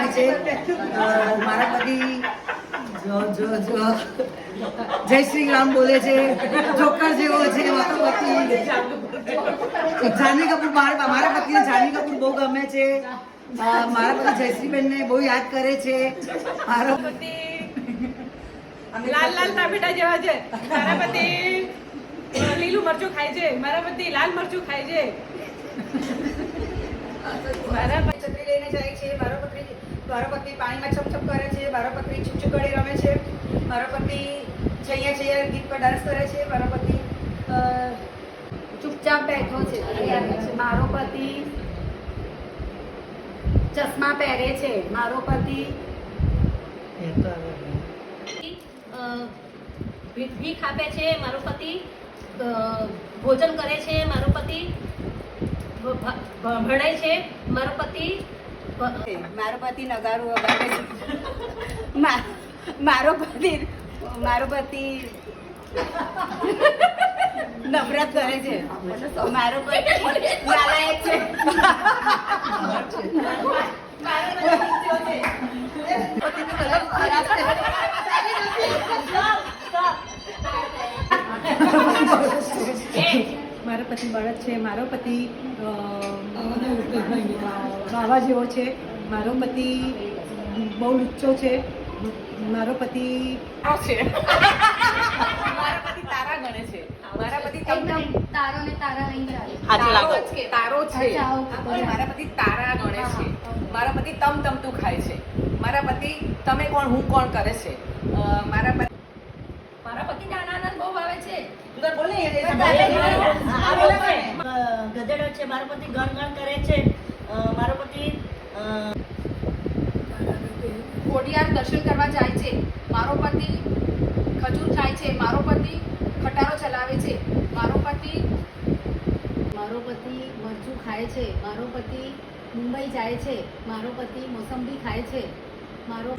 થાય છે. મારા પતિ જય શ્રી રામ બોલે છે, જોકર જેવો છે મારો પતિ. જાનવી કપૂર, મારા પતિને જાનવી કપૂર બહુ ગમે છે. મારા પતિ જયશ્રીબેનને બહુ યાદ કરે છે. મારો પતિ લાલ લાલ ટામેટા જેવા છે. મારા પતિ લીલું મરચું ખાય છે. મારા પતિ લાલ મરચું ખાય છે. મારા પતિ છત્રી લઈને જાય છે. મારો પતિ પાણીમાં છપછપ કરે છે. મારો પતિ છુપછુકડી રમે છે. મારો પતિ છૈયા છૈયા ગીત પર ડાન્સ કરે છે. મારો પતિ ચૂપચાપ બેઠો છે. મારો પતિ ચશ્મા પહેરે છે. મારો પતિ ભીખ આપે છે. મારો પતિ ભોજન કરે છે. મારો પતિ ભણાય છે. મારો પતિ નગારું વગાડે છે. મારો પતિ નફરત કરે છે. મારો પતિ નાલાયક છે. મારો પતિ બળદ છે. મારો પતિ વાવા જેવો છે. મારો પતિ બહુ લુચ્ચો છે. મારો પતિ મારો પતિ તારા ગણે છે. મારા પતિ તારો ને તારા અહીં તારો છે. મારા પતિ તારા ગણે છે. મારા પતિ તમતું ખાય છે. મારા પતિ તમે કોણ હું કોણ કરે છે. મારા પતિ નાના બહુ આવે છે. ગધેડો છે. મારો પતિ ગણ કરે છે. મારો પતિ ખોડિયાર દર્શન કરવા જાય છે. મારો પતિ ખજૂર ખાય છે. મારો પતિ ખટારો ચલાવે છે. મારો પતિ મરચું ખાય છે. મારો પતિ મુંબઈ જાય છે. મારો પતિ મોસંબી ખાય છે. મારો